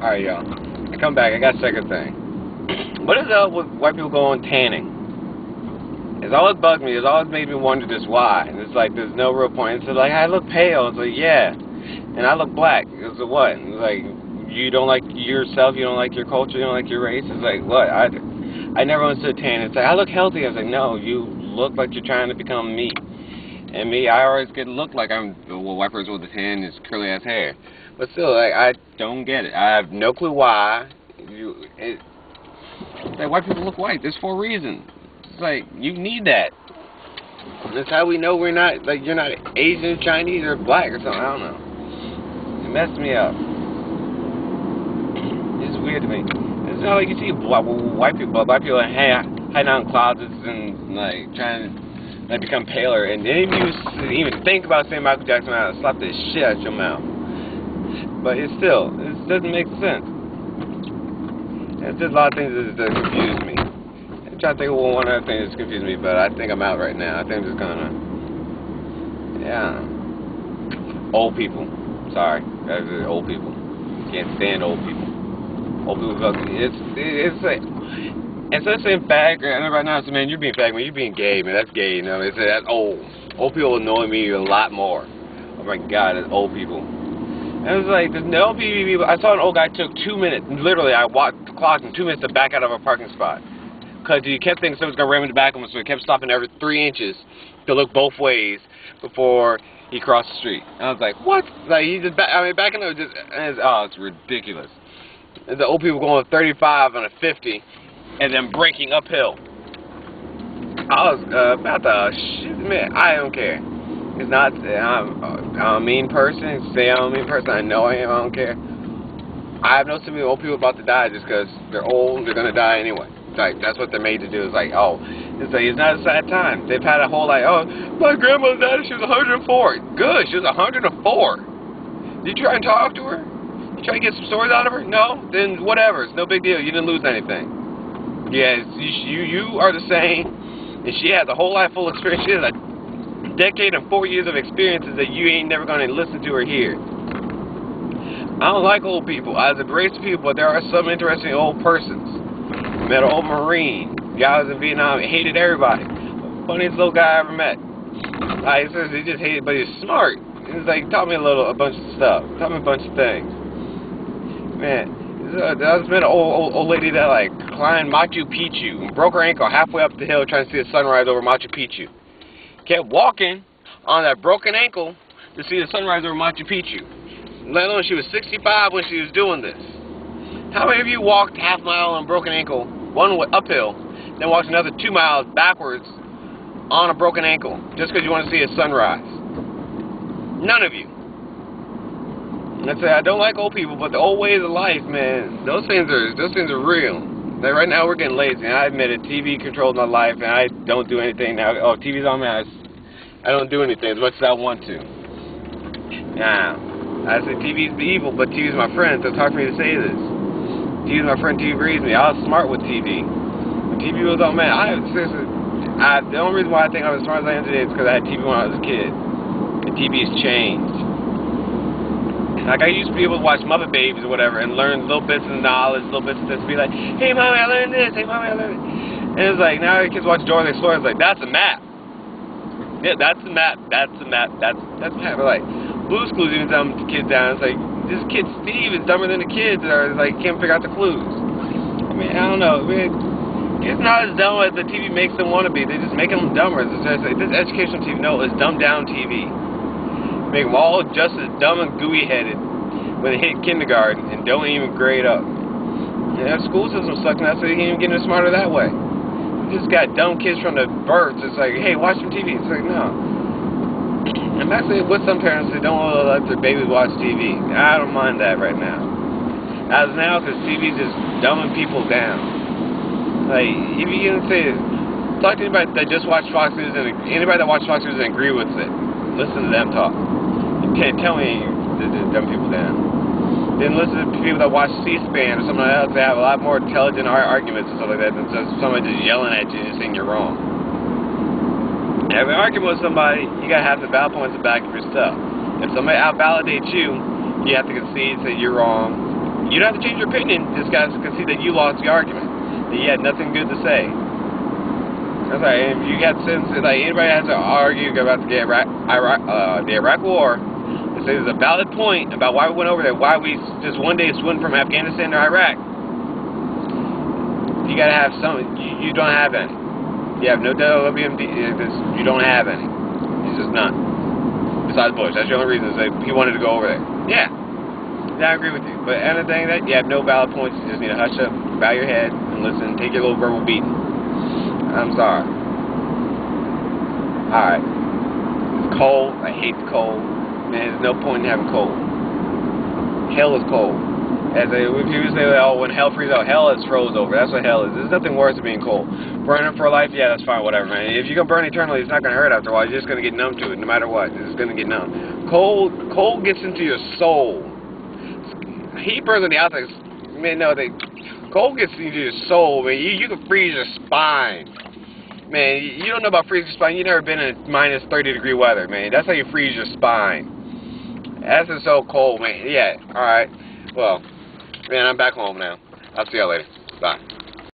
Alright, y'all. I come back. I got a second thing. What is up with white people going tanning? It's always bugged me. It's always made me wonder just why. And it's like, there's no real point. It's like, I look pale. It's like, yeah. And I look black. It's like, what? It's like, you don't like yourself. You don't like your culture. You don't like your race. It's like, what? I never understood tan. It's like, I look healthy. I was like, no, you look like you're trying to become me. And me, I always get looked like I'm a white person with a tan and curly ass hair. But still, like, I don't get it. I have no clue why. It's like, white people look white. There's 4 reasons. It's like, you need that. And that's how we know we're not, like, you're not Asian, Chinese, or black or something. I don't know. It messed me up. It's weird to me. It's not like you see white people hiding out in closets and, like, trying to become paler, and then if you even think about saying Michael Jackson, I'll slap the shit out your mouth. But it doesn't make sense. There's just a lot of things that confuse me. I'm trying to think of one other thing that's confused me, but I think I'm out right now. I think I'm just gonna, yeah. Old people. Sorry, old people. Can't stand old people. Old people, it's like. And so it's saying fag, and right now it's man, you're being fag, man, you're being gay, man, that's gay, you know, it's that's old. Old people annoy me a lot more. Oh my god, it's old people. And it was like, there's no people. I saw an old guy took 2 minutes, literally, I walked the clock in 2 minutes to back out of a parking spot. Because he kept thinking someone was going to ram in the back of him, so he kept stopping every 3 inches to look both ways before he crossed the street. And I was like, what? Like, he just, backing up, it's ridiculous. And the old people going 35 on a 50. And then breaking uphill. I was about to shit, man. I don't care. It's not. I'm a mean person. Say I'm a mean person. I know I am. I don't care. I have no sympathy with old people about to die just because they're old. They're gonna die anyway. Like that's what they're made to do. It's like, oh, it's not a sad time. They've had a whole like, oh, my grandmother died. She was 104. Good. She was 104. Did you try and talk to her? You try to get some stories out of her? No. Then whatever. It's no big deal. You didn't lose anything. Yes, you are the same, and she has a whole life full of experience. She has a decade and 4 years of experiences that you ain't never going to listen to or hear. I don't like old people. I embrace people, but there are some interesting old persons. I met an old Marine. The guy was in Vietnam. He hated everybody. Funniest little guy I ever met. He says he just hated, but he's smart. He's like, taught me a bunch of stuff. Taught me a bunch of things. Man. I just met an old lady that like climbed Machu Picchu and broke her ankle halfway up the hill trying to see the sunrise over Machu Picchu. Kept walking on that broken ankle to see the sunrise over Machu Picchu. Let alone she was 65 when she was doing this. How many of you walked half mile on a broken ankle, one way uphill, then walked another 2 miles backwards on a broken ankle just because you want to see a sunrise? None of you. I say I don't like old people, but the old ways of life, man, those things are real. Like right now we're getting lazy, and I admit it. TV controls my life, and I don't do anything now. Oh, TV's on me. I don't do anything as much as I want to. Now, I say TV's the evil, but TV's my friend, so it's hard for me to say this. TV's my friend. TV breeds me. I was smart with TV. When TV was on, man, the only reason why I think I'm as smart as I am today is because I had TV when I was a kid. And TV's changed. Like, I used to be able to watch Muppet Babies or whatever and learn little bits of knowledge, little bits of this, be like, hey, mommy, I learned this, hey, mommy, I learned it. And it's like, now kids watch Dora the Explorer, it's like, that's a map. Yeah, that's a map, that's a map, that's a map. But like, Blue's Clues even dumb kids down. It's like, this kid Steve is dumber than the kids, or like, can't figure out the clues. I mean, I don't know. I mean, it's not as dumb as the TV makes them want to be. They're just making them dumber. It's just like, this educational TV, no, it's dumbed down TV. Make them all just as dumb and gooey-headed when they hit kindergarten and don't even grade up. Yeah, the school system sucks now, so they can't even get any smarter that way. We just got dumb kids from the birth. It's like, hey, watch some TV. It's like, no. I'm actually with some parents that don't want to let their babies watch TV. I don't mind that right now. As now, because TV's just dumbing people down. Like, if you can say, talk to anybody that just watched Fox News and anybody that watched Fox News and agree with it. Listen to them talk. You can't tell me to dumb people down. Then listen to people that watch C-SPAN or something else. They have a lot more intelligent arguments and stuff like that than just somebody just yelling at you and saying you're wrong. If you're arguing with somebody, you gotta have the valid points to back up your stuff. If somebody out-validates you, you have to concede, say you're wrong. You don't have to change your opinion. Just guys can see that you lost the argument. That you had nothing good to say. That's right. If you got sense, like anybody has to argue about the Iraq War, to say there's a valid point about why we went over there, why we just one day swim from Afghanistan to Iraq. You gotta have some. You don't have any. You have no WMD. You don't have any. It's just none. Besides Bush, that's the only reason is that he wanted to go over there. Yeah, I agree with you. But anything that you have no valid points, you just need to hush up, bow your head, and listen. Take your little verbal beating. I'm sorry. Alright. It's cold. I hate the cold. Man, there's no point in having cold. Hell is cold. As people say, oh, when hell freezes out, hell is froze over. That's what hell is. There's nothing worse than being cold. Burning for life, yeah, that's fine, whatever, man. If you're going to burn eternally, it's not going to hurt after a while. You're just going to get numb to it, no matter what. It's just going to get numb. Cold gets into your soul. Heat burns on the outside. Man, no, cold gets into your soul, man. You can freeze your spine. Man, you don't know about freezing your spine. You've never been in minus 30-degree weather, man. That's how you freeze your spine. That's just so cold, man. Yeah, alright. Well, man, I'm back home now. I'll see y'all later. Bye.